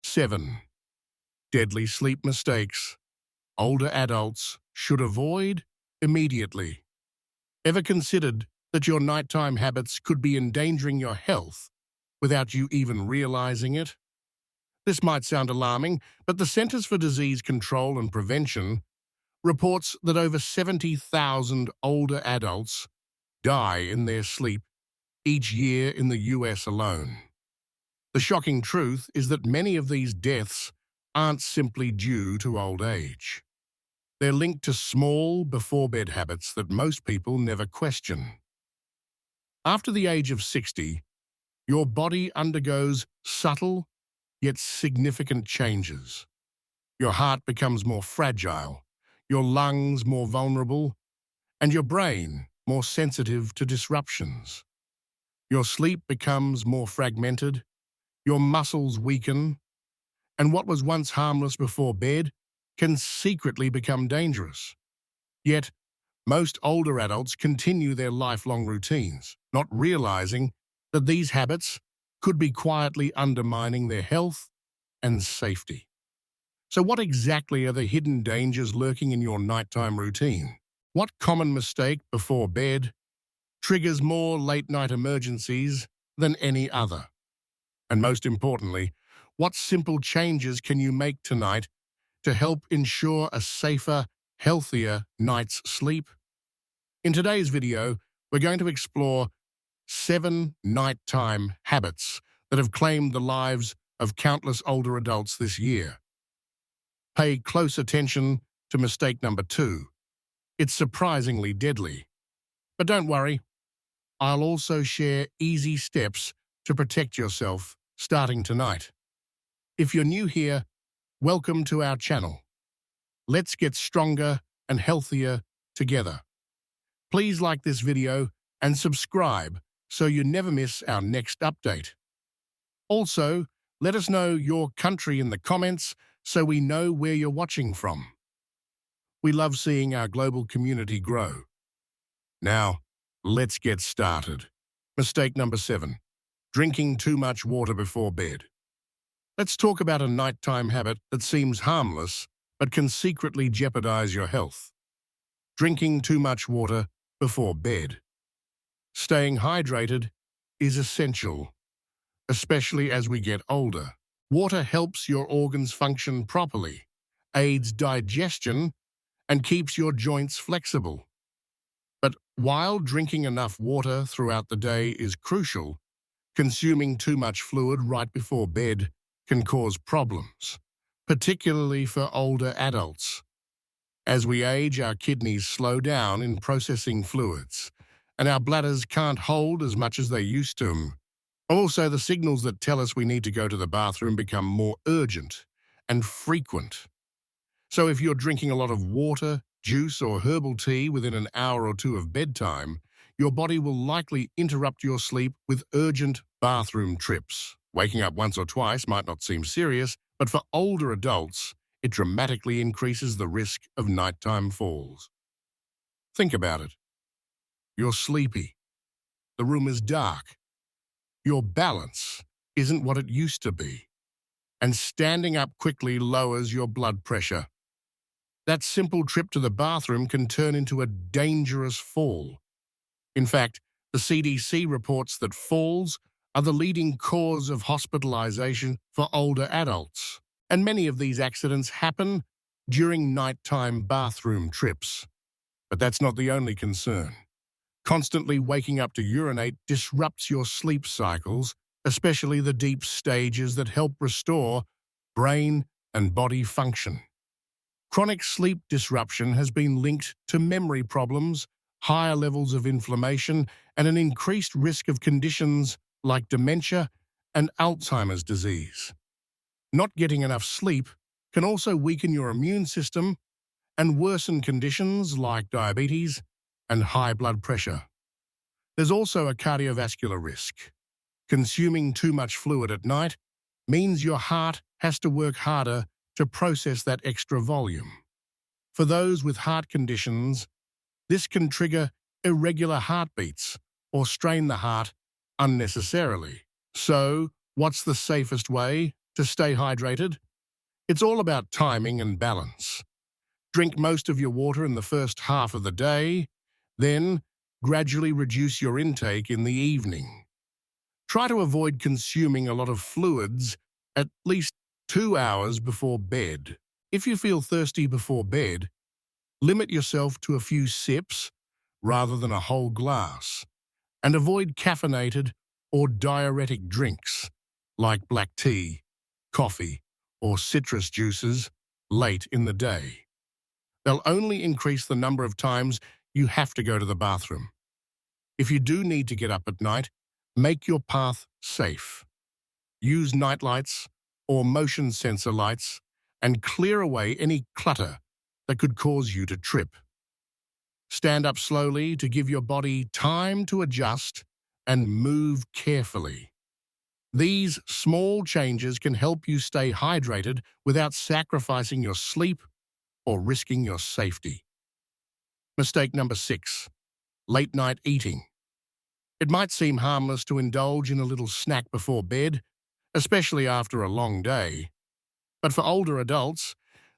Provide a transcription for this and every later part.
7. Deadly sleep mistakes older adults should avoid immediately. Ever considered that your nighttime habits could be endangering your health without you even realizing it? This might sound alarming, but the Centers for Disease Control and Prevention reports that over 70,000 older adults die in their sleep each year in the US alone. The shocking truth is that many of these deaths aren't simply due to old age. They're linked to small before-bed habits that most people never question. After the age of 60, your body undergoes subtle yet significant changes. Your heart becomes more fragile, your lungs more vulnerable, and your brain more sensitive to disruptions. Your sleep becomes more fragmented, your muscles weaken, and what was once harmless before bed can secretly become dangerous. Yet, most older adults continue their lifelong routines, not realizing that these habits could be quietly undermining their health and safety. So what exactly are the hidden dangers lurking in your nighttime routine? What common mistake before bed triggers more late-night emergencies than any other? And most importantly, what simple changes can you make tonight to help ensure a safer, healthier night's sleep? In today's video, we're going to explore 7 nighttime habits that have claimed the lives of countless older adults this year. Pay close attention to mistake number 2. It's surprisingly deadly. But don't worry, I'll also share easy steps to protect yourself starting tonight. If you're new here, welcome to our channel. Let's get stronger and healthier together. Please like this video and subscribe so you never miss our next update. Also, let us know your country in the comments so we know where you're watching from. We love seeing our global community grow. Now, let's get started. Mistake number 7. Drinking too much water before bed. Let's talk about a nighttime habit that seems harmless but can secretly jeopardize your health. Drinking too much water before bed. Staying hydrated is essential, especially as we get older. Water helps your organs function properly, aids digestion, and keeps your joints flexible. But while drinking enough water throughout the day is crucial, consuming too much fluid right before bed can cause problems, particularly for older adults. As we age, our kidneys slow down in processing fluids, and our bladders can't hold as much as they used to. Also, the signals that tell us we need to go to the bathroom become more urgent and frequent. So if you're drinking a lot of water, juice, or herbal tea within an hour or two of bedtime, your body will likely interrupt your sleep with urgent bathroom trips. Waking up once or twice might not seem serious, but for older adults, it dramatically increases the risk of nighttime falls. Think about it. You're sleepy. The room is dark. Your balance isn't what it used to be, and standing up quickly lowers your blood pressure. That simple trip to the bathroom can turn into a dangerous fall. In fact, the CDC reports that falls are the leading cause of hospitalization for older adults, and many of these accidents happen during nighttime bathroom trips. But that's not the only concern. Constantly waking up to urinate disrupts your sleep cycles, especially the deep stages that help restore brain and body function. Chronic sleep disruption has been linked to memory problems, higher levels of inflammation, and an increased risk of conditions like dementia and Alzheimer's disease. Not getting enough sleep can also weaken your immune system and worsen conditions like diabetes and high blood pressure. There's also a cardiovascular risk. Consuming too much fluid at night means your heart has to work harder to process that extra volume. For those with heart conditions, this can trigger irregular heartbeats or strain the heart unnecessarily. So, what's the safest way To stay hydrated, it's all about timing and balance. Drink most of your water in the first half of the day, then gradually reduce your intake in the evening. Try to avoid consuming a lot of fluids at least 2 hours before bed. If you feel thirsty before bed, limit yourself to a few sips rather than a whole glass, and avoid caffeinated or diuretic drinks like black tea, coffee, or citrus juices late in the day. They'll only increase the number of times you have to go to the bathroom. If you do need to get up at night, make your path safe. Use night lights or motion sensor lights and clear away any clutter that could cause you to trip. Stand up slowly to give your body time to adjust and move carefully. These small changes can help you stay hydrated without sacrificing your sleep or risking your safety. Mistake number 6, late night eating. It might seem harmless to indulge in a little snack before bed, especially after a long day. But for older adults,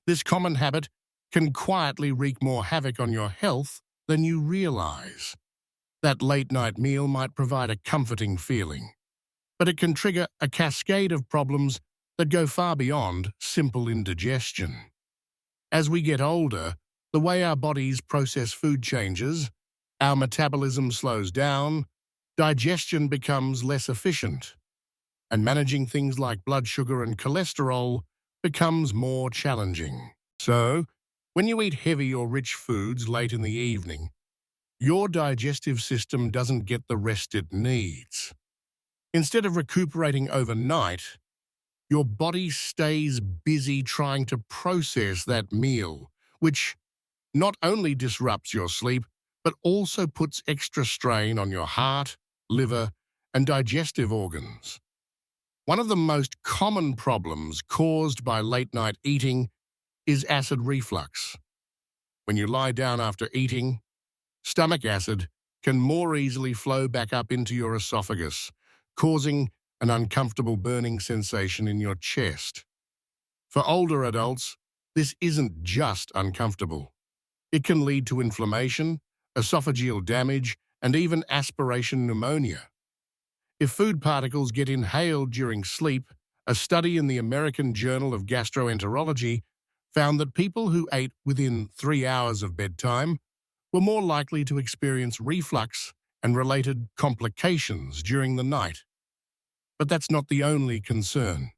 this common habit can quietly wreak more havoc on your health than you realize. That late-night meal might provide a comforting feeling, but it can trigger a cascade of problems that go far beyond simple indigestion. As we get older, the way our bodies process food changes, our metabolism slows down, digestion becomes less efficient, and managing things like blood sugar and cholesterol becomes more challenging. So, when you eat heavy or rich foods late in the evening, your digestive system doesn't get the rest it needs. Instead of recuperating overnight, your body stays busy trying to process that meal, which not only disrupts your sleep, but also puts extra strain on your heart, liver, and digestive organs. One of the most common problems caused by late-night eating is acid reflux. When you lie down after eating, stomach acid can more easily flow back up into your esophagus, causing an uncomfortable burning sensation in your chest. For older adults, this isn't just uncomfortable. It can lead to inflammation, esophageal damage, and even aspiration pneumonia. If food particles get inhaled during sleep, a study in the American Journal of Gastroenterology found that people who ate within 3 hours of bedtime were more likely to experience reflux and related complications during the night. But that's not the only concern.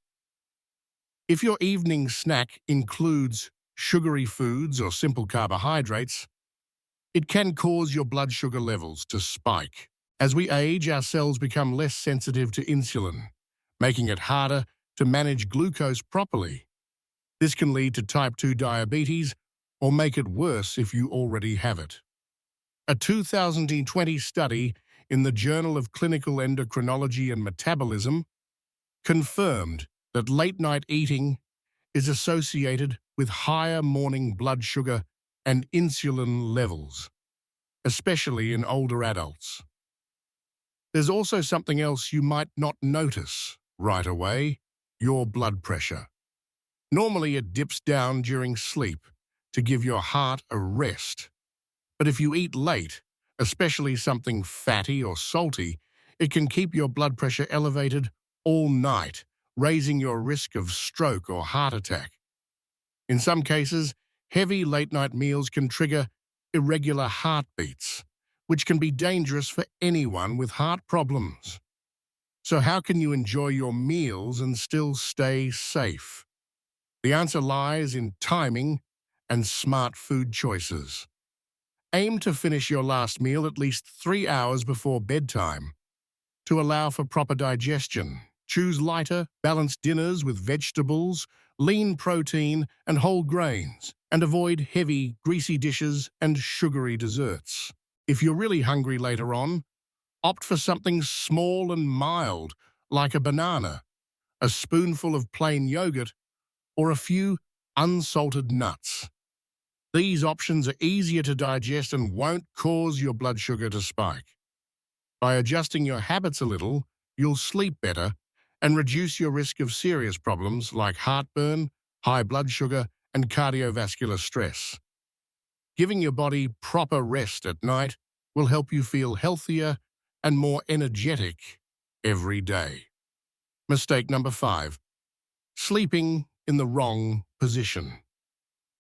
If your evening snack includes sugary foods or simple carbohydrates, it can cause your blood sugar levels to spike. As we age, our cells become less sensitive to insulin, making it harder to manage glucose properly. This can lead to type 2 diabetes or make it worse if you already have it. A 2020 study in the Journal of Clinical Endocrinology and Metabolism confirmed that late-night eating is associated with higher morning blood sugar and insulin levels, especially in older adults. There's also something else you might not notice right away: your blood pressure. Normally it dips down during sleep to give your heart a rest. But if you eat late, especially something fatty or salty, it can keep your blood pressure elevated all night, raising your risk of stroke or heart attack. In some cases, heavy late-night meals can trigger irregular heartbeats, which can be dangerous for anyone with heart problems. So how can you enjoy your meals and still stay safe? The answer lies in timing and smart food choices. Aim to finish your last meal at least 3 hours before bedtime to allow for proper digestion. Choose lighter, balanced dinners with vegetables, lean protein, and whole grains, and avoid heavy, greasy dishes and sugary desserts. If you're really hungry later on, opt for something small and mild, like a banana, a spoonful of plain yogurt, or a few unsalted nuts. These options are easier to digest and won't cause your blood sugar to spike. By adjusting your habits a little, you'll sleep better and reduce your risk of serious problems like heartburn, high blood sugar, and cardiovascular stress. Giving your body proper rest at night will help you feel healthier and more energetic every day. Mistake number 5. Sleeping in the wrong position.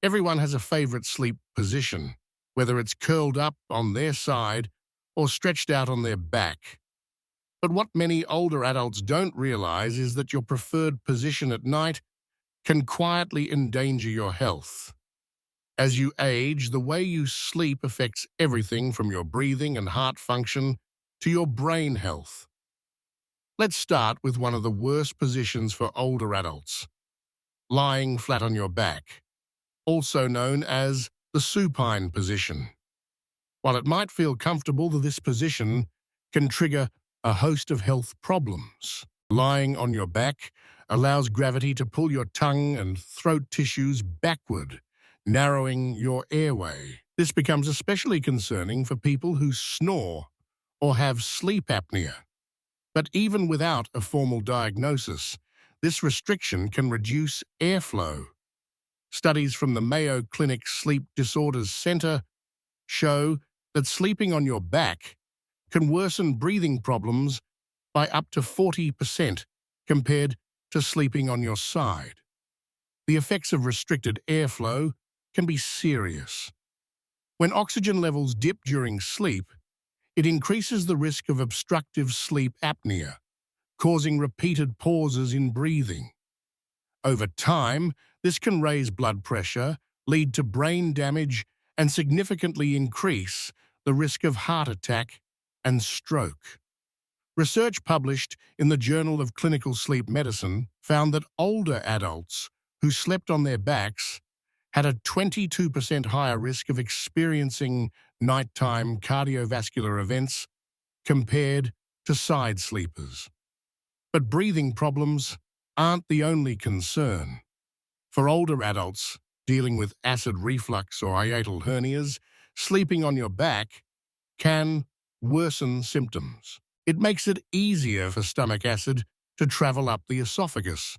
Everyone has a favorite sleep position, whether it's curled up on their side or stretched out on their back. But what many older adults don't realize is that your preferred position at night can quietly endanger your health. As you age, the way you sleep affects everything from your breathing and heart function to your brain health. Let's start with one of the worst positions for older adults: lying flat on your back, also known as the supine position. While it might feel comfortable, this position can trigger a host of health problems. Lying on your back allows gravity to pull your tongue and throat tissues backward, narrowing your airway. This becomes especially concerning for people who snore or have sleep apnea. But even without a formal diagnosis, this restriction can reduce airflow. Studies from the Mayo Clinic Sleep Disorders Center show that sleeping on your back can worsen breathing problems by up to 40% compared to sleeping on your side. The effects of restricted airflow can be serious. When oxygen levels dip during sleep, it increases the risk of obstructive sleep apnea, causing repeated pauses in breathing. Over time, this can raise blood pressure, lead to brain damage, and significantly increase the risk of heart attack and stroke. Research published in the Journal of Clinical Sleep Medicine found that older adults who slept on their backs had a 22% higher risk of experiencing nighttime cardiovascular events compared to side sleepers. But breathing problems aren't the only concern. For older adults dealing with acid reflux or hiatal hernias, sleeping on your back can worsen symptoms. It makes it easier for stomach acid to travel up the esophagus,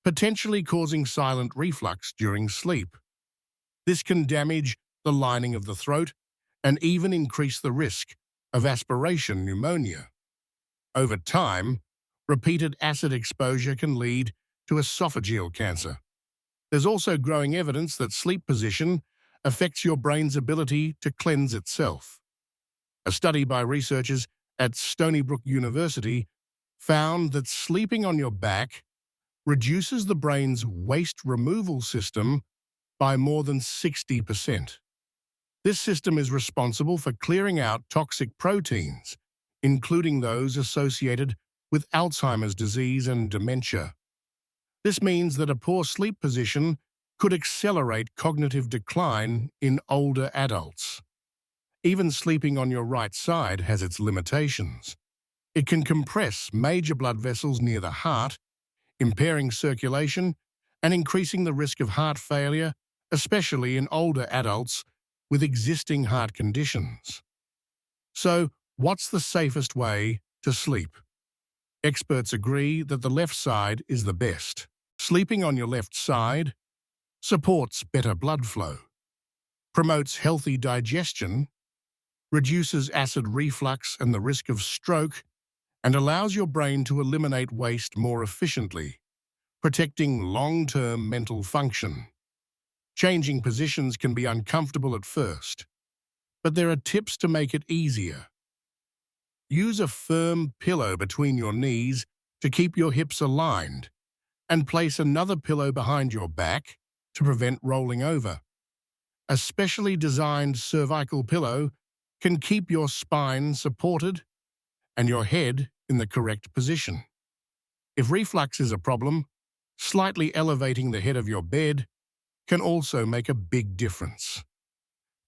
potentially causing silent reflux during sleep. This can damage the lining of the throat and even increase the risk of aspiration pneumonia. Over time, repeated acid exposure can lead to esophageal cancer. There's also growing evidence that sleep position affects your brain's ability to cleanse itself. A study by researchers at Stony Brook University found that sleeping on your back reduces the brain's waste removal system by more than 60%. This system is responsible for clearing out toxic proteins, including those associated with Alzheimer's disease and dementia. This means that a poor sleep position could accelerate cognitive decline in older adults. Even sleeping on your right side has its limitations. It can compress major blood vessels near the heart, impairing circulation and increasing the risk of heart failure, especially in older adults with existing heart conditions. So, what's the safest way to sleep? Experts agree that the left side is the best. Sleeping on your left side supports better blood flow, promotes healthy digestion, reduces acid reflux and the risk of stroke, and allows your brain to eliminate waste more efficiently, protecting long-term mental function. Changing positions can be uncomfortable at first, but there are tips to make it easier. Use a firm pillow between your knees to keep your hips aligned, and place another pillow behind your back to prevent rolling over. A specially designed cervical pillow can keep your spine supported and your head in the correct position. If reflux is a problem, slightly elevating the head of your bed can also make a big difference.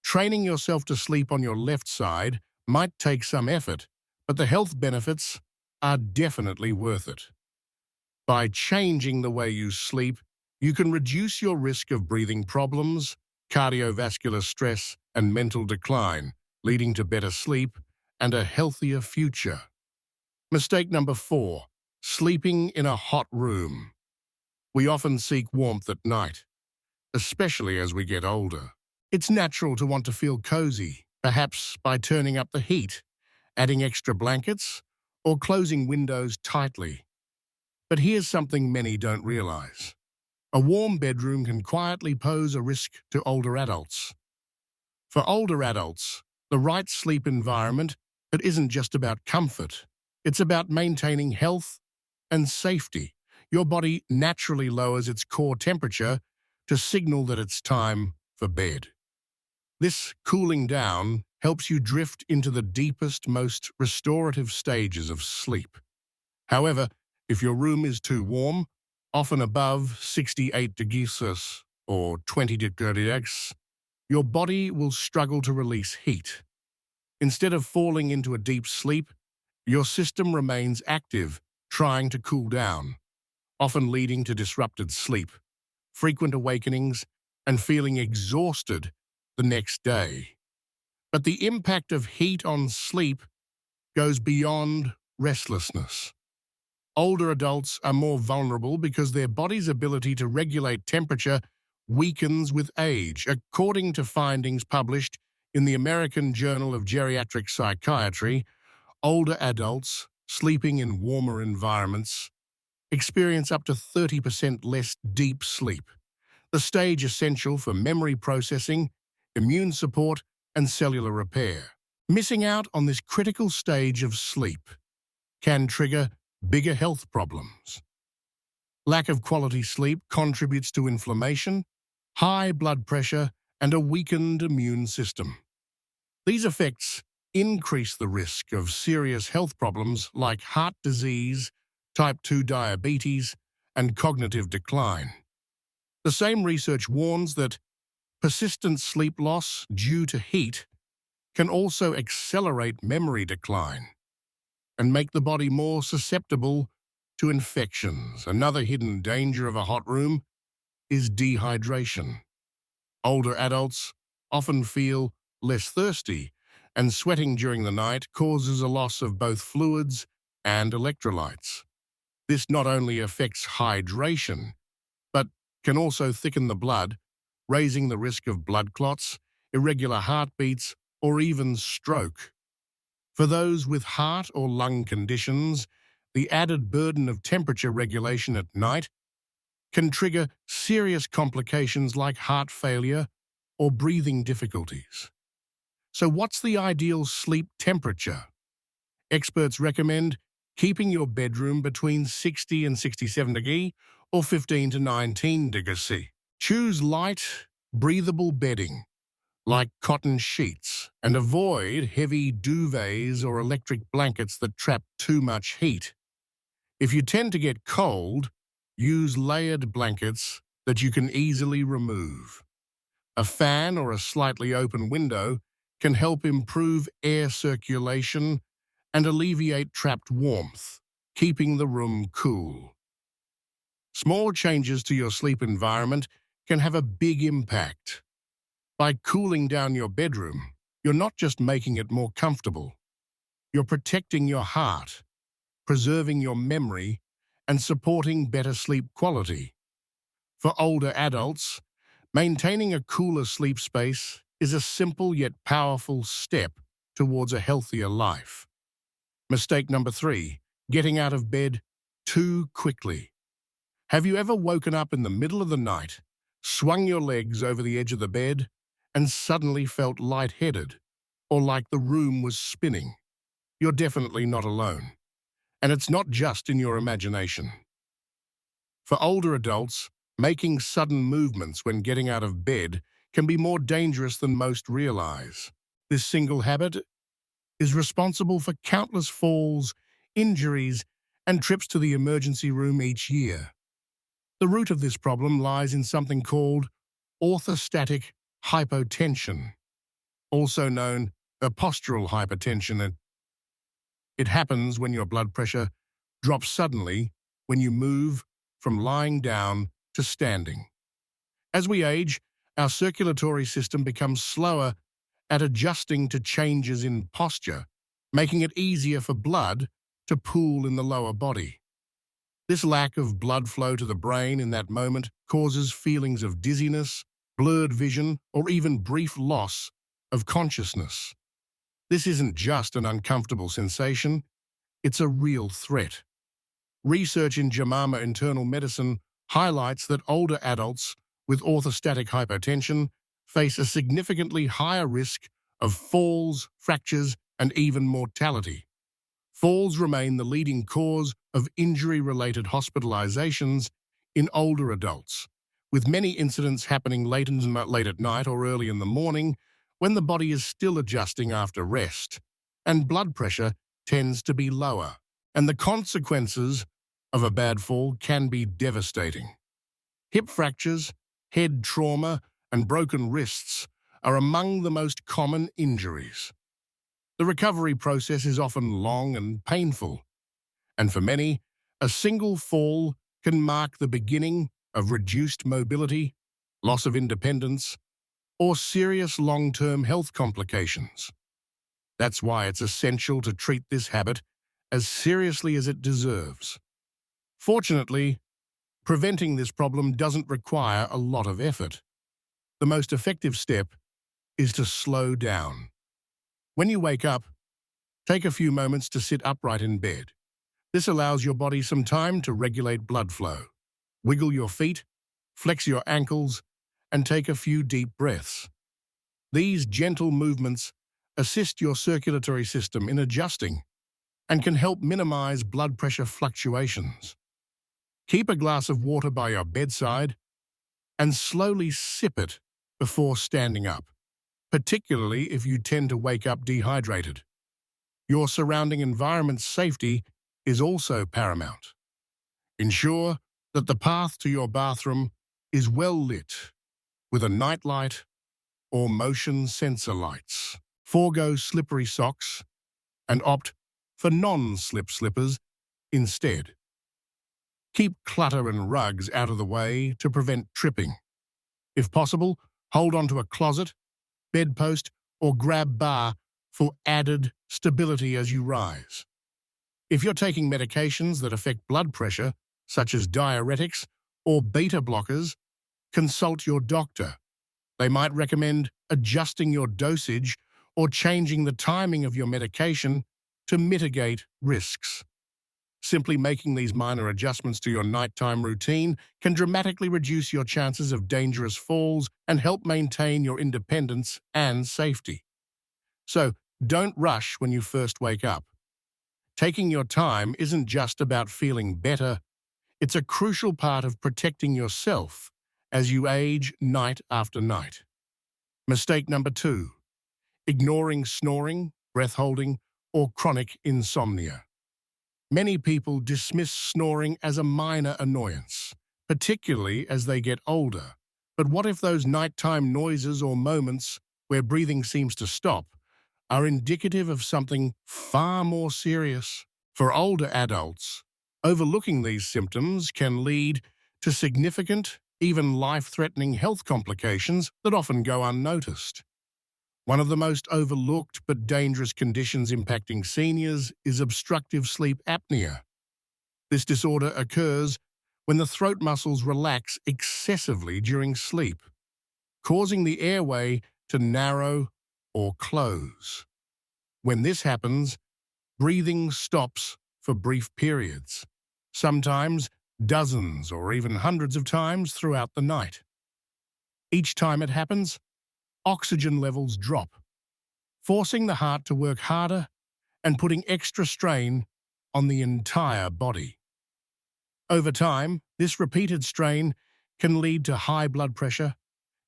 Training yourself to sleep on your left side might take some effort, but the health benefits are definitely worth it. By changing the way you sleep, you can reduce your risk of breathing problems, cardiovascular stress, and mental decline, leading to better sleep and a healthier future. Mistake number 4. Sleeping in a hot room. We often seek warmth at night, especially as we get older. It's natural to want to feel cozy, perhaps by turning up the heat, adding extra blankets, or closing windows tightly. But here's something many don't realize. A warm bedroom can quietly pose a risk to older adults. For older adults, the right sleep environment, it isn't just about comfort. It's about maintaining health and safety. Your body naturally lowers its core temperature to signal that it's time for bed. This cooling down helps you drift into the deepest, most restorative stages of sleep. However, if your room is too warm, often above 68 degrees Celsius or 20 degrees, your body will struggle to release heat. Instead of falling into a deep sleep, your system remains active, trying to cool down, often leading to disrupted sleep, frequent awakenings, and feeling exhausted the next day. But the impact of heat on sleep goes beyond restlessness. Older adults are more vulnerable because their body's ability to regulate temperature weakens with age, according to findings published in the American Journal of Geriatric Psychiatry. Older adults sleeping in warmer environments experience up to 30% less deep sleep, the stage essential for memory processing, immune support, and cellular repair. Missing out on this critical stage of sleep can trigger bigger health problems. Lack of quality sleep contributes to inflammation, high blood pressure, and a weakened immune system. These effects increase the risk of serious health problems like heart disease, type 2 diabetes, and cognitive decline. The same research warns that persistent sleep loss due to heat can also accelerate memory decline and make the body more susceptible to infections. Another hidden danger of a hot room is dehydration. Older adults often feel less thirsty, and sweating during the night causes a loss of both fluids and electrolytes. This not only affects hydration, but can also thicken the blood, raising the risk of blood clots, irregular heartbeats, or even stroke. For those with heart or lung conditions, the added burden of temperature regulation at night can trigger serious complications like heart failure or breathing difficulties. So what's the ideal sleep temperature? Experts recommend keeping your bedroom between 60 and 67 degrees or 15 to 19 degrees C. Choose light, breathable bedding, like cotton sheets, and avoid heavy duvets or electric blankets that trap too much heat. If you tend to get cold, use layered blankets that you can easily remove. A fan or a slightly open window can help improve air circulation and alleviate trapped warmth, keeping the room cool. Small changes to your sleep environment can have a big impact. By cooling down your bedroom, you're not just making it more comfortable. You're protecting your heart, preserving your memory, and supporting better sleep quality. For older adults, maintaining a cooler sleep space is a simple yet powerful step towards a healthier life. Mistake number 3, getting out of bed too quickly. Have you ever woken up in the middle of the night, swung your legs over the edge of the bed, and suddenly felt lightheaded, or like the room was spinning? You're definitely not alone. And it's not just in your imagination. For older adults, making sudden movements when getting out of bed can be more dangerous than most realize. This single habit is responsible for countless falls, injuries, and trips to the emergency room each year. The root of this problem lies in something called orthostatic hypotension, also known as postural hypertension. It happens when your blood pressure drops suddenly when you move from lying down to standing. As we age, our circulatory system becomes slower at adjusting to changes in posture, making it easier for blood to pool in the lower body. This lack of blood flow to the brain in that moment causes feelings of dizziness, blurred vision, or even brief loss of consciousness. This isn't just an uncomfortable sensation, it's a real threat. Research in JAMA Internal Medicine highlights that older adults with orthostatic hypotension face a significantly higher risk of falls, fractures, and even mortality. Falls remain the leading cause of injury-related hospitalizations in older adults, with many incidents happening late at night or early in the morning when the body is still adjusting after rest, and blood pressure tends to be lower. And the consequences of a bad fall can be devastating. Hip fractures, head trauma, and broken wrists are among the most common injuries. The recovery process is often long and painful, and for many, a single fall can mark the beginning of reduced mobility, loss of independence, or serious long-term health complications. That's why it's essential to treat this habit as seriously as it deserves. Fortunately, preventing this problem doesn't require a lot of effort. The most effective step is to slow down. When you wake up, take a few moments to sit upright in bed. This allows your body some time to regulate blood flow. Wiggle your feet, flex your ankles, and take a few deep breaths. These gentle movements assist your circulatory system in adjusting and can help minimize blood pressure fluctuations. Keep a glass of water by your bedside and slowly sip it before standing up, particularly if you tend to wake up dehydrated. Your surrounding environment's safety is also paramount. Ensure that the path to your bathroom is well lit with a nightlight or motion sensor lights. Forego slippery socks and opt for non-slip slippers instead. Keep clutter and rugs out of the way to prevent tripping. If possible, hold onto a closet, bedpost, or grab bar for added stability as you rise. If you're taking medications that affect blood pressure, such as diuretics or beta blockers, consult your doctor. They might recommend adjusting your dosage or changing the timing of your medication to mitigate risks. Simply making these minor adjustments to your nighttime routine can dramatically reduce your chances of dangerous falls and help maintain your independence and safety. So, don't rush when you first wake up. Taking your time isn't just about feeling better, it's a crucial part of protecting yourself as you age night after night. Mistake number 2. Ignoring snoring, breath holding, or chronic insomnia. Many people dismiss snoring as a minor annoyance, particularly as they get older. But what if those nighttime noises or moments where breathing seems to stop are indicative of something far more serious? For older adults, overlooking these symptoms can lead to significant, even life-threatening health complications that often go unnoticed. One of the most overlooked but dangerous conditions impacting seniors is obstructive sleep apnea. This disorder occurs when the throat muscles relax excessively during sleep, causing the airway to narrow or close. When this happens, breathing stops for brief periods, sometimes dozens or even hundreds of times throughout the night. Each time it happens, oxygen levels drop, forcing the heart to work harder and putting extra strain on the entire body. Over time, this repeated strain can lead to high blood pressure,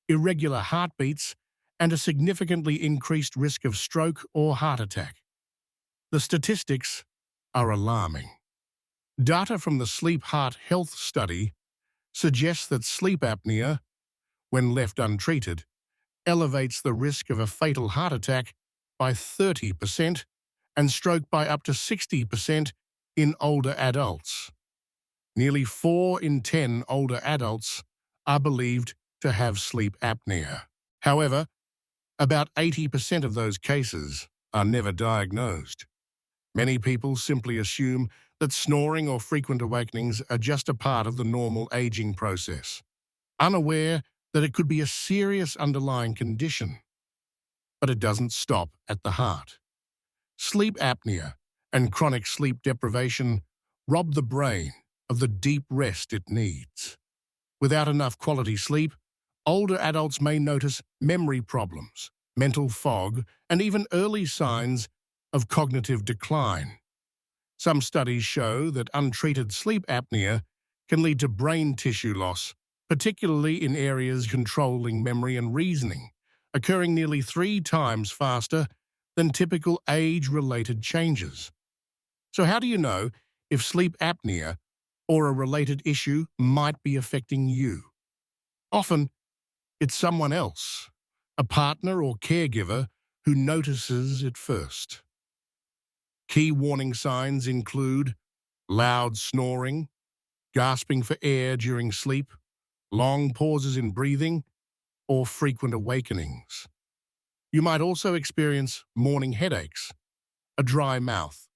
irregular heartbeats, and a significantly increased risk of stroke or heart attack. The statistics are alarming. Data from the Sleep Heart Health Study suggests that sleep apnea, when left untreated, elevates the risk of a fatal heart attack by 30% and stroke by up to 60% in older adults. Nearly 4 in 10 older adults are believed to have sleep apnea. However, about 80% of those cases are never diagnosed. Many people simply assume that snoring or frequent awakenings are just a part of the normal aging process, unaware that it could be a serious underlying condition. But it doesn't stop at the heart. Sleep apnea and chronic sleep deprivation rob the brain of the deep rest it needs. Without enough quality sleep, older adults may notice memory problems, mental fog, and even early signs of cognitive decline. Some studies show that untreated sleep apnea can lead to brain tissue loss, particularly in areas controlling memory and reasoning, occurring nearly 3 times faster than typical age-related changes. So how do you know if sleep apnea or a related issue might be affecting you? Often, it's someone else, a partner or caregiver, who notices it first. Key warning signs include loud snoring, gasping for air during sleep, long pauses in breathing, or frequent awakenings. You might also experience morning headaches, a dry mouth,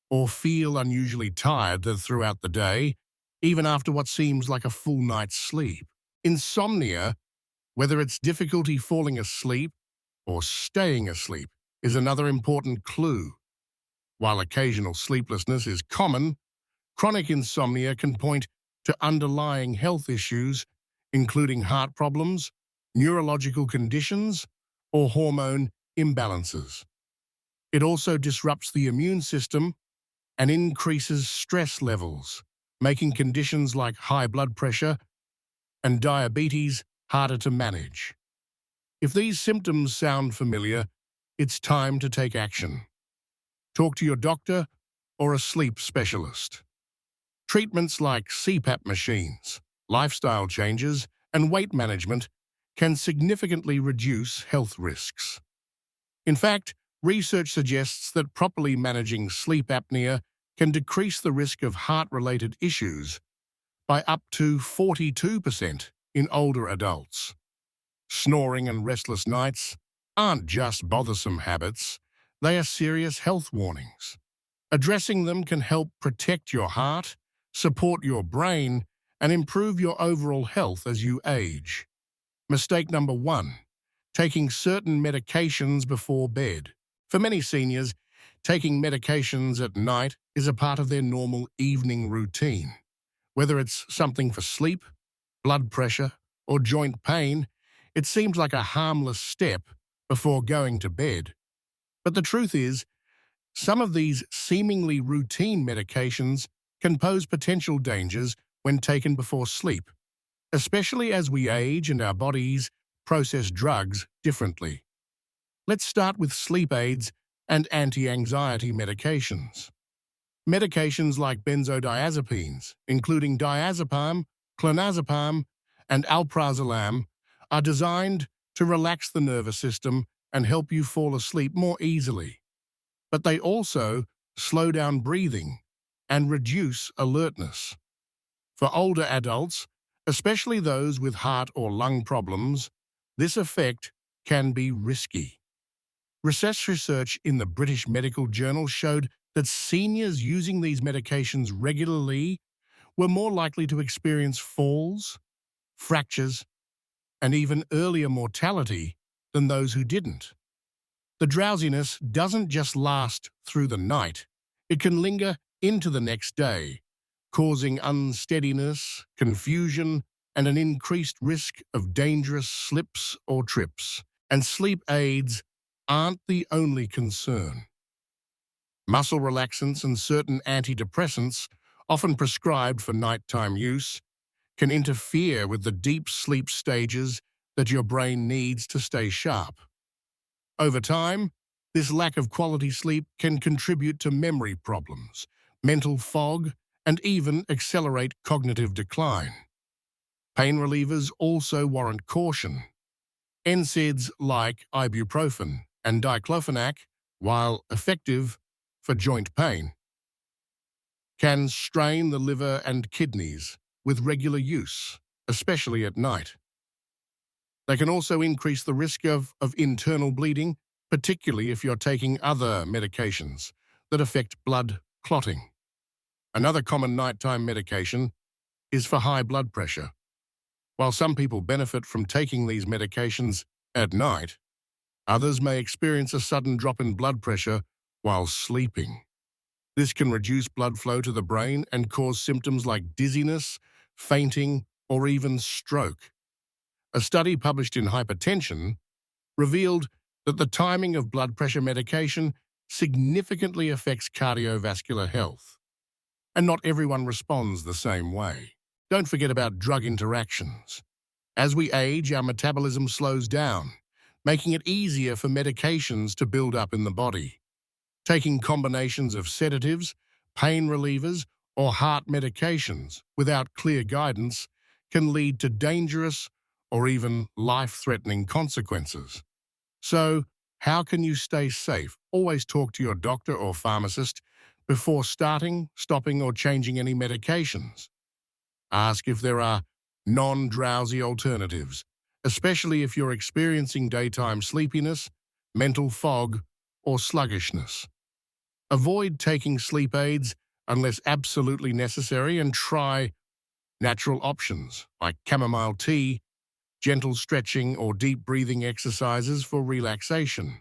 or feel unusually tired throughout the day, even after what seems like a full night's sleep. Insomnia, whether it's difficulty falling asleep or staying asleep, is another important clue. While occasional sleeplessness is common, chronic insomnia can point to underlying health issues, including heart problems, neurological conditions, or hormone imbalances. It also disrupts the immune system and increases stress levels, making conditions like high blood pressure and diabetes harder to manage. If these symptoms sound familiar, it's time to take action. Talk to your doctor or a sleep specialist. Treatments like CPAP machines, lifestyle changes, and weight management can significantly reduce health risks. In fact, research suggests that properly managing sleep apnea can decrease the risk of heart-related issues by up to 42% in older adults. Snoring and restless nights aren't just bothersome habits, they are serious health warnings. Addressing them can help protect your heart, support your brain, and improve your overall health as you age. Mistake number 1: taking certain medications before bed. For many seniors, taking medications at night is a part of their normal evening routine. Whether it's something for sleep, blood pressure, or joint pain, it seems like a harmless step before going to bed. But the truth is, some of these seemingly routine medications can pose potential dangers when taken before sleep, especially as we age and our bodies process drugs differently. Let's start with sleep aids and anti-anxiety medications. Medications like benzodiazepines, including diazepam, clonazepam, and alprazolam, are designed to relax the nervous system and help you fall asleep more easily. But they also slow down breathing and reduce alertness. For older adults, especially those with heart or lung problems, this effect can be risky. Research in the British Medical Journal showed that seniors using these medications regularly were more likely to experience falls, fractures, and even earlier mortality than those who didn't. The drowsiness doesn't just last through the night, it can linger into the next day, causing unsteadiness, confusion, and an increased risk of dangerous slips or trips. And sleep aids aren't the only concern. Muscle relaxants and certain antidepressants, often prescribed for nighttime use, can interfere with the deep sleep stages that your brain needs to stay sharp. Over time, this lack of quality sleep can contribute to memory problems, mental fog, and even accelerate cognitive decline. Pain relievers also warrant caution. NSAIDs like ibuprofen and diclofenac, while effective for joint pain, can strain the liver and kidneys with regular use, especially at night. They can also increase the risk of internal bleeding, particularly if you're taking other medications that affect blood clotting. Another common nighttime medication is for high blood pressure. While some people benefit from taking these medications at night, others may experience a sudden drop in blood pressure while sleeping. This can reduce blood flow to the brain and cause symptoms like dizziness, fainting, or even stroke. A study published in Hypertension revealed that the timing of blood pressure medication significantly affects cardiovascular health. And not everyone responds the same way. Don't forget about drug interactions. As we age, our metabolism slows down, making it easier for medications to build up in the body. Taking combinations of sedatives, pain relievers, or heart medications without clear guidance can lead to dangerous or even life-threatening consequences. So, how can you stay safe? Always talk to your doctor or pharmacist before starting, stopping, or changing any medications. Ask if there are non-drowsy alternatives, especially if you're experiencing daytime sleepiness, mental fog, or sluggishness. Avoid taking sleep aids unless absolutely necessary and try natural options like chamomile tea, gentle stretching, or deep breathing exercises for relaxation.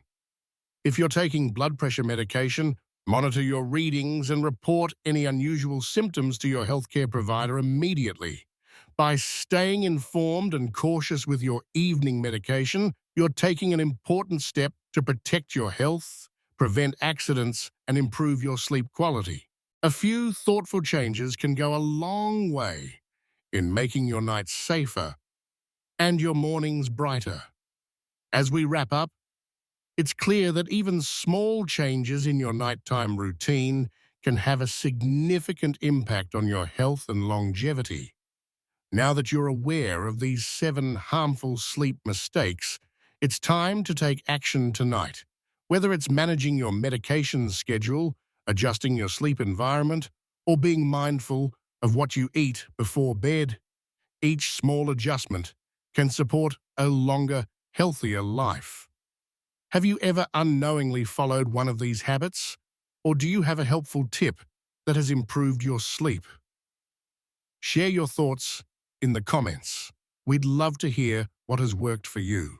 If you're taking blood pressure medication, monitor your readings and report any unusual symptoms to your healthcare provider immediately. By staying informed and cautious with your evening medication, you're taking an important step to protect your health, prevent accidents, and improve your sleep quality. A few thoughtful changes can go a long way in making your nights safer and your mornings brighter. As we wrap up, it's clear that even small changes in your nighttime routine can have a significant impact on your health and longevity. Now that you're aware of these 7 harmful sleep mistakes, it's time to take action tonight. Whether it's managing your medication schedule, adjusting your sleep environment, or being mindful of what you eat before bed, each small adjustment can support a longer, healthier life. Have you ever unknowingly followed one of these habits? Or do you have a helpful tip that has improved your sleep? Share your thoughts in the comments. We'd love to hear what has worked for you.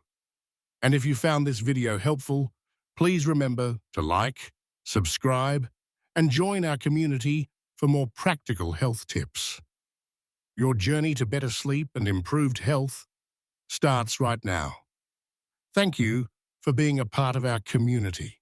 And if you found this video helpful, please remember to like, subscribe, and join our community for more practical health tips. Your journey to better sleep and improved health starts right now. Thank you for being a part of our community.